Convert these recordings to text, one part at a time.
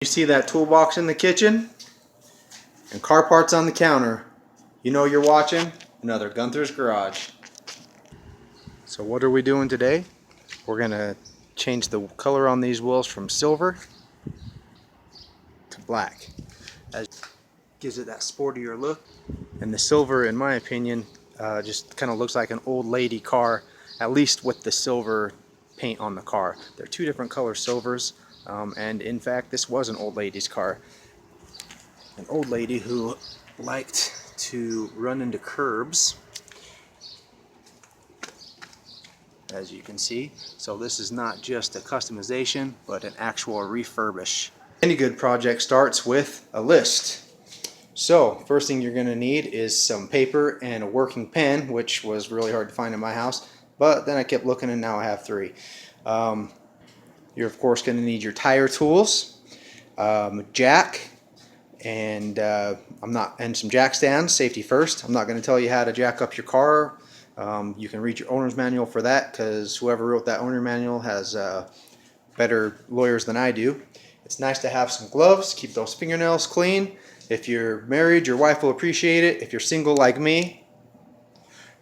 You see that toolbox in the kitchen and car parts on the counter. You know you're watching another Gunther's Garage. So what are we doing today? We're gonna change the color on these wheels from silver to black. That gives it that sportier look. And the silver, in my opinion, just kind of looks like an old lady car, at least with the silver paint on the car. They're two different color silvers, and in fact this was an old lady's car. An old lady who liked to run into curbs, as you can see. So this is not just a customization, but an actual refurbish. Any good project starts with a list. So first thing you're going to need is some paper and a working pen, which was really hard to find in my house, but then I kept looking and now I have three. You're of course going to need your tire tools, jack, and some jack stands, safety first. I'm not going to tell you how to jack up your car. You can read your owner's manual for that, because whoever wrote that owner manual has better lawyers than I do. It's nice to have some gloves, keep those fingernails clean. If you're married, your wife will appreciate it. If you're single like me,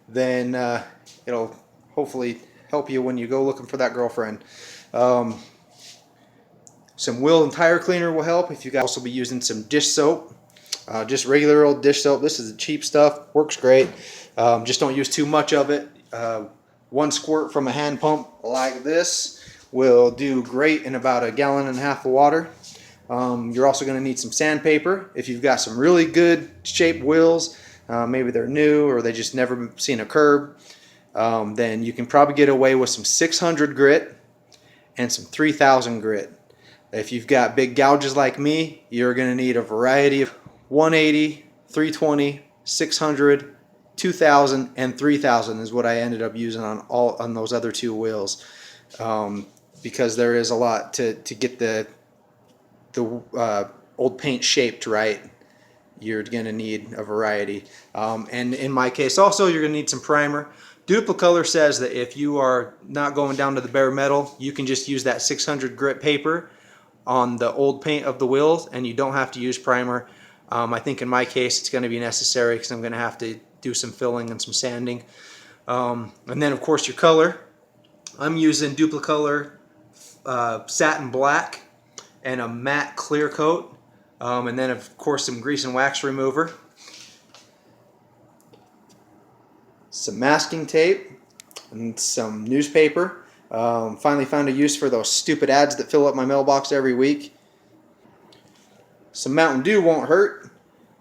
then it'll hopefully help you when you go looking for that girlfriend. Some wheel and tire cleaner will help. If you guys also be using some dish soap, just regular old dish soap. This is the cheap stuff, works great. Just don't use too much of it. One squirt from a hand pump like this will do great in about 1.5 gallons of water. You're also going to need some sandpaper. If you've got some really good shaped wheels, maybe they're new or they just never seen a curb, then you can probably get away with some 600 grit and some 3000 grit. If you've got big gouges like me, you're going to need a variety of 180, 320, 600, 2000, and 3000 is what I ended up using on those other two wheels, because there is a lot to get the old paint shaped right. You're going to need a variety, and in my case also you're going to need some primer. Dupli-Color says that if you are not going down to the bare metal, you can just use that 600 grit paper on the old paint of the wheels and you don't have to use primer. I think in my case it's going to be necessary because I'm going to have to do some filling and some sanding. And then of course your color. I'm using Dupli-Color satin black and a matte clear coat, and then of course some grease and wax remover, some masking tape, and some newspaper. Finally found a use for those stupid ads that fill up my mailbox every week. Some Mountain Dew won't hurt.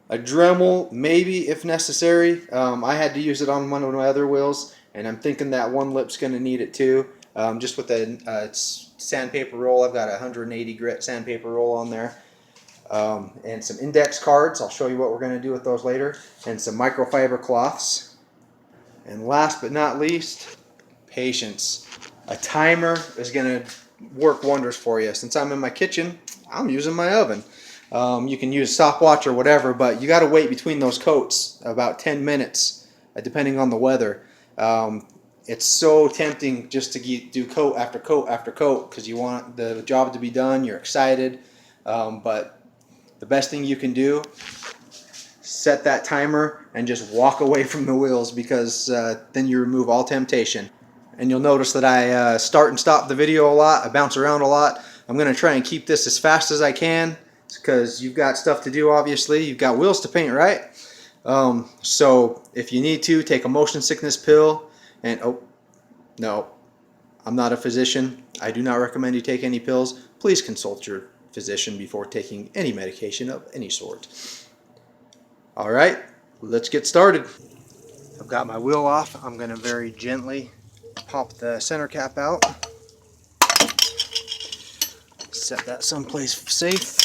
A Dremel maybe if necessary. I had to use it on one of my other wheels, and I'm thinking that one lip's going to need it too. Just with the sandpaper roll, I've got a 180 grit sandpaper roll on there. And some index cards. I'll show you what we're going to do with those later. And some microfiber cloths. And last but not least, patience. A timer is going to work wonders for you. Since I'm in my kitchen, I'm using my oven. You can use a stopwatch or whatever, but you got to wait between those coats about 10 minutes, depending on the weather. It's so tempting just to do coat after coat after coat because you want the job to be done. You're excited, but the best thing you can do, set that timer and just walk away from the wheels, because then you remove all temptation. And you'll notice that I start and stop the video a lot. I bounce around a lot. I'm going to try and keep this as fast as I can because you've got stuff to do, obviously. You've got wheels to paint, right? So if you need to, take a motion sickness pill. And oh, no, I'm not a physician. I do not recommend you take any pills. Please consult your physician before taking any medication of any sort. All right, let's get started. I've got my wheel off. I'm going to very gently pop the center cap out. Set that someplace safe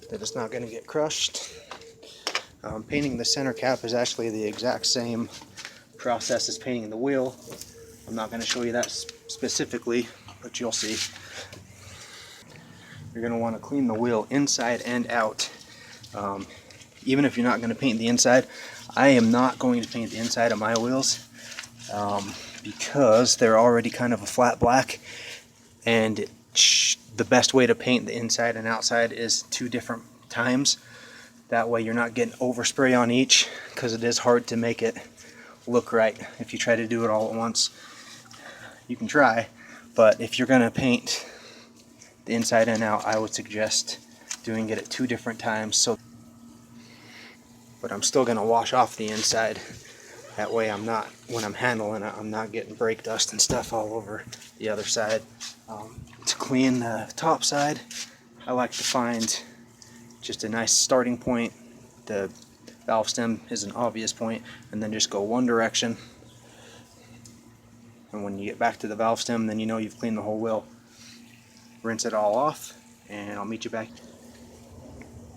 that it's not going to get crushed. Painting the center cap is actually the exact same process as painting the wheel. I'm not going to show you that specifically, but you'll see. You're going to want to clean the wheel inside and out. Even if you're not going to paint the inside, I am not going to paint the inside of my wheels because they're already kind of a flat black, and the best way to paint the inside and outside is 2 different times. That way you're not getting overspray on each, because it is hard to make it look right if you try to do it all at once. You can try, but if you're going to paint the inside and out, I would suggest doing it at 2 different times. But I'm still going to wash off the inside. That way I'm not, when I'm handling it, I'm not getting brake dust and stuff all over the other side. To clean the top side, I like to find just a nice starting point. The valve stem is an obvious point, and then just go one direction. And when you get back to the valve stem, then you know you've cleaned the whole wheel. Rinse it all off, and I'll meet you back.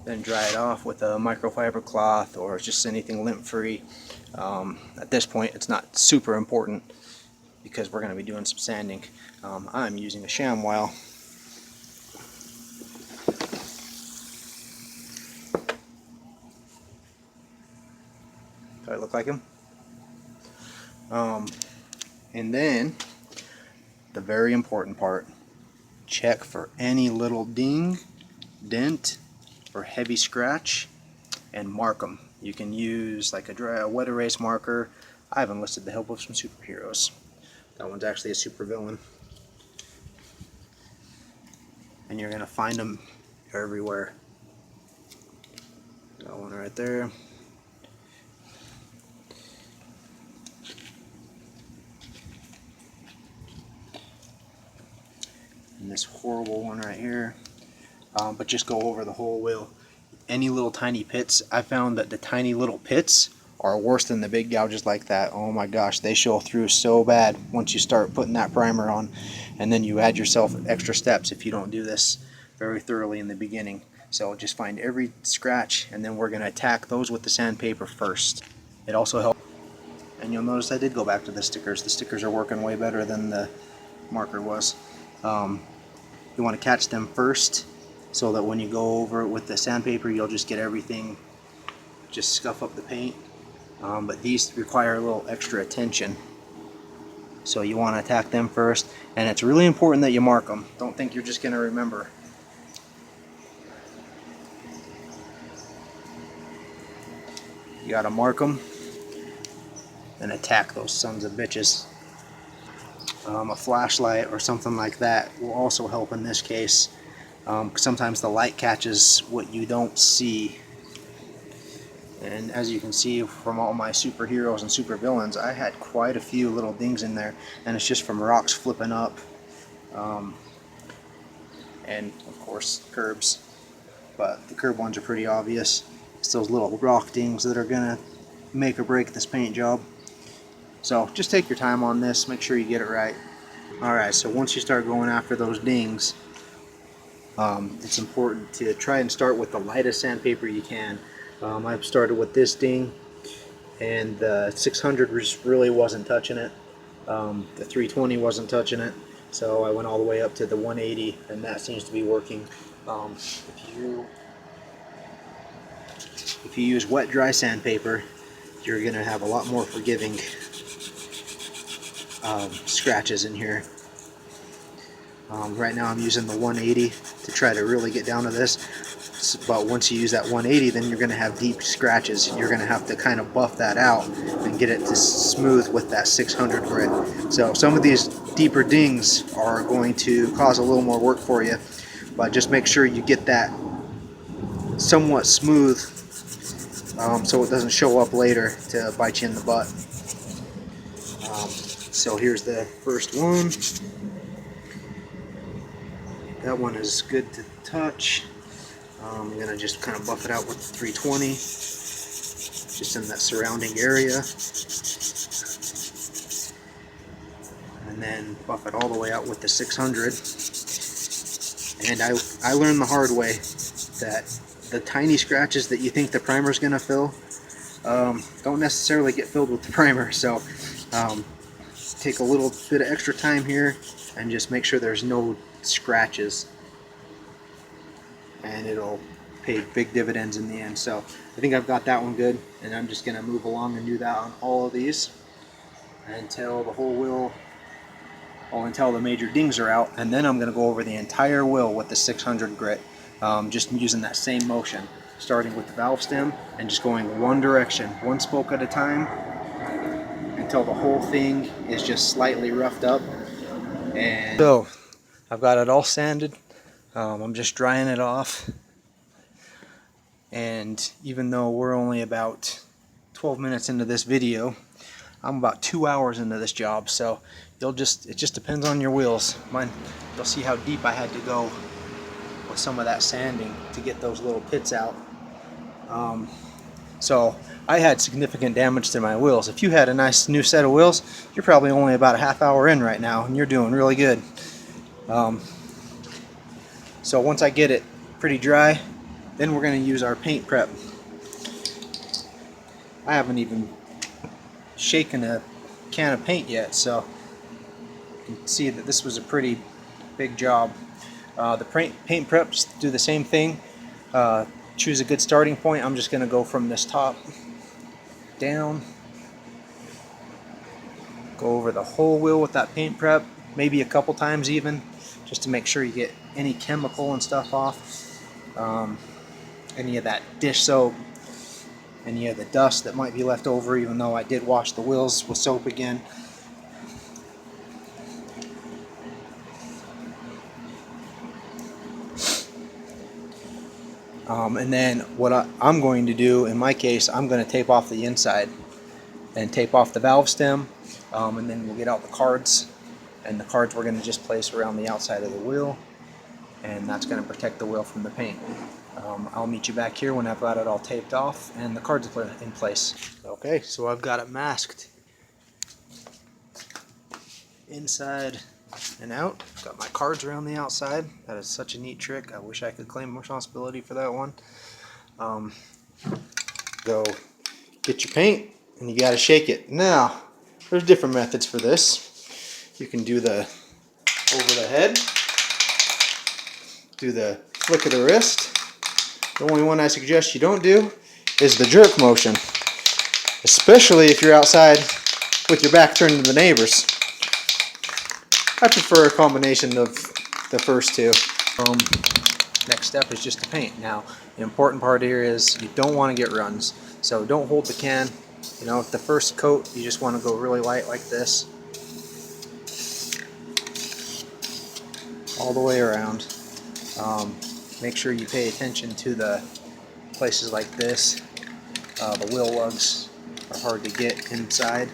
Then dry it off with a microfiber cloth or just anything lint-free. At this point, it's not super important because we're going to be doing some sanding. I'm using a ShamWow. Do I look like him? And then, the very important part, check for any little ding, dent, or heavy scratch, and mark them. You can use like a wet erase marker. I've enlisted the help of some superheroes. That one's actually a supervillain. And you're going to find them everywhere. Got one right there. And this horrible one right here. But just go over the whole wheel. Any little tiny pits, I found that the tiny little pits are worse than the big gouges like that. Oh my gosh, they show through so bad once you start putting that primer on. And then you add yourself extra steps if you don't do this very thoroughly in the beginning. So just find every scratch, and then we're going to attack those with the sandpaper first. It also helps. And you'll notice I did go back to the stickers. The stickers are working way better than the marker was. You want to catch them first, so that when you go over it with the sandpaper, you'll just get everything, just scuff up the paint. But these require a little extra attention. So you want to attack them first, and it's really important that you mark them. Don't think you're just going to remember. You got to mark them and attack those sons of bitches. A flashlight or something like that will also help in this case. Sometimes the light catches what you don't see, and as you can see from all my superheroes and supervillains, I had quite a few little dings in there, and it's just from rocks flipping up, and of course curbs, but the curb ones are pretty obvious. It's those little rock dings that are gonna make or break this paint job. So just take your time on this, make sure you get it right. Alright, so once you start going after those dings, it's important to try and start with the lightest sandpaper you can. I've started with this ding, and the 600 really wasn't touching it. The 320 wasn't touching it, so I went all the way up to the 180, and that seems to be working. If you use wet dry sandpaper, you're going to have a lot more forgiving scratches in here. Right now I'm using the 180 to try to really get down to this, but once you use that 180, then you're going to have deep scratches. You're going to have to kind of buff that out and get it to smooth with that 600 grit. So some of these deeper dings are going to cause a little more work for you, but just make sure you get that somewhat smooth, so it doesn't show up later to bite you in the butt. So here's the first one. That one is good to touch. I'm going to just kind of buff it out with the 320, just in that surrounding area. And then buff it all the way out with the 600. And I learned the hard way that the tiny scratches that you think the primer is going to fill don't necessarily get filled with the primer. So take a little bit of extra time here and just make sure there's no scratches, and it'll pay big dividends in the end. So I think I've got that one good, and I'm just going to move along and do that on all of these until the whole wheel until the major dings are out, and then I'm going to go over the entire wheel with the 600 grit, just using that same motion, starting with the valve stem and just going one direction, one spoke at a time, until the whole thing is just slightly roughed up. And so I've got it all sanded. I'm just drying it off, and even though we're only about 12 minutes into this video, I'm about 2 hours into this job, so it just depends on your wheels. Mine, you'll see how deep I had to go with some of that sanding to get those little pits out. So I had significant damage to my wheels. If you had a nice new set of wheels, you're probably only about a half hour in right now, and you're doing really good. So once I get it pretty dry, then we're going to use our paint prep. I haven't even shaken a can of paint yet, so you can see that this was a pretty big job. The paint preps do the same thing. Choose a good starting point. I'm just going to go from this top down, go over the whole wheel with that paint prep, maybe a couple times even, just to make sure you get any chemical and stuff off, any of that dish soap, any of the dust that might be left over, even though I did wash the wheels with soap again. And then what I'm going to do, in my case, I'm going to tape off the inside and tape off the valve stem, and then we'll get out the cards, and the cards we're going to just place around the outside of the wheel, and that's going to protect the wheel from the paint. I'll meet you back here when I've got it all taped off and the cards in place. Okay, so I've got it masked inside and out. Got my cards around the outside. That is such a neat trick. I wish I could claim responsibility for that one. Go get your paint, and you got to shake it. Now, there's different methods for this. You can do the over the head, do the flick of the wrist. The only one I suggest you don't do is the jerk motion, especially if you're outside with your back turned to the neighbors. I prefer a combination of the first two. Next step is just to paint. Now, the important part here is you don't want to get runs, so don't hold the can. You know, the first coat, you just want to go really light like this, all the way around. Make sure you pay attention to the places like this. The wheel lugs are hard to get inside.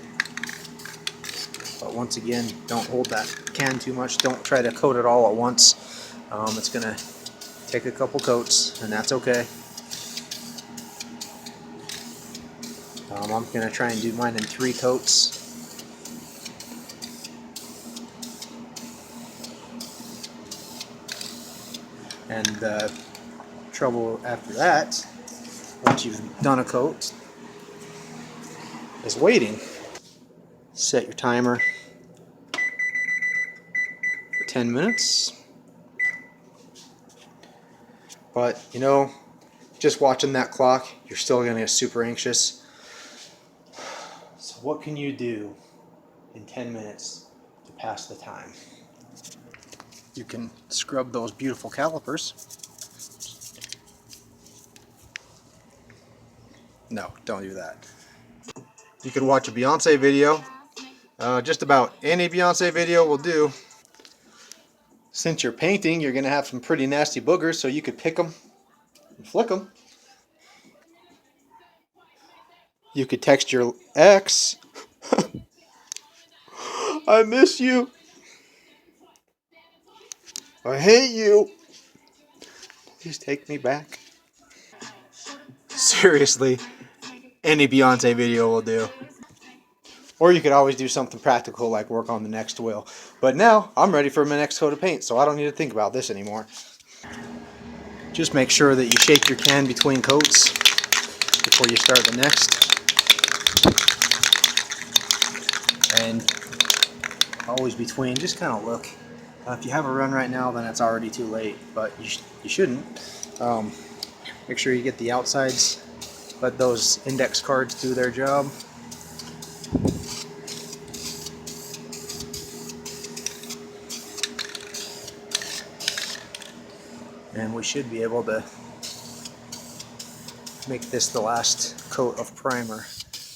But once again, don't hold that can too much. Don't try to coat it all at once. It's going to take a couple coats, and that's okay. I'm going to try and do mine in 3 coats. And the trouble after that, once you've done a coat, is waiting. Set your timer for 10 minutes. But, you know, just watching that clock, you're still going to get super anxious. So what can you do in 10 minutes to pass the time? You can scrub those beautiful calipers. No, don't do that. You can watch a Beyonce video. Just about any Beyonce video will do. Since you're painting, you're going to have some pretty nasty boogers, so you could pick them and flick them. You could text your ex, I miss you. I hate you. Please take me back. Seriously, any Beyonce video will do. Or you could always do something practical like work on the next wheel. But now, I'm ready for my next coat of paint, so I don't need to think about this anymore. Just make sure that you shake your can between coats before you start the next. And always between, just kind of look. If you have a run right now, then it's already too late, but you shouldn't. Make sure you get the outsides. Let those index cards do their job. we should be able to make this the last coat of primer,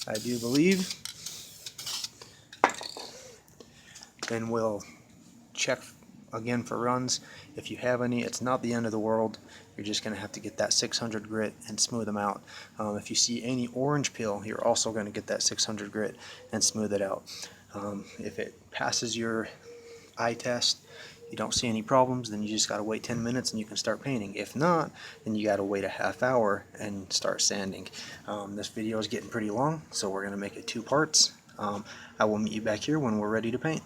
I do believe. Then we'll check again for runs. If you have any, it's not the end of the world. You're just going to have to get that 600 grit and smooth them out. If you see any orange peel, you're also going to get that 600 grit and smooth it out. If it passes your eye test, you don't see any problems, then you just got to wait 10 minutes and you can start painting. If not, then you got to wait a half hour and start sanding. This video is getting pretty long, so we're going to make it 2 parts. I will meet you back here when we're ready to paint.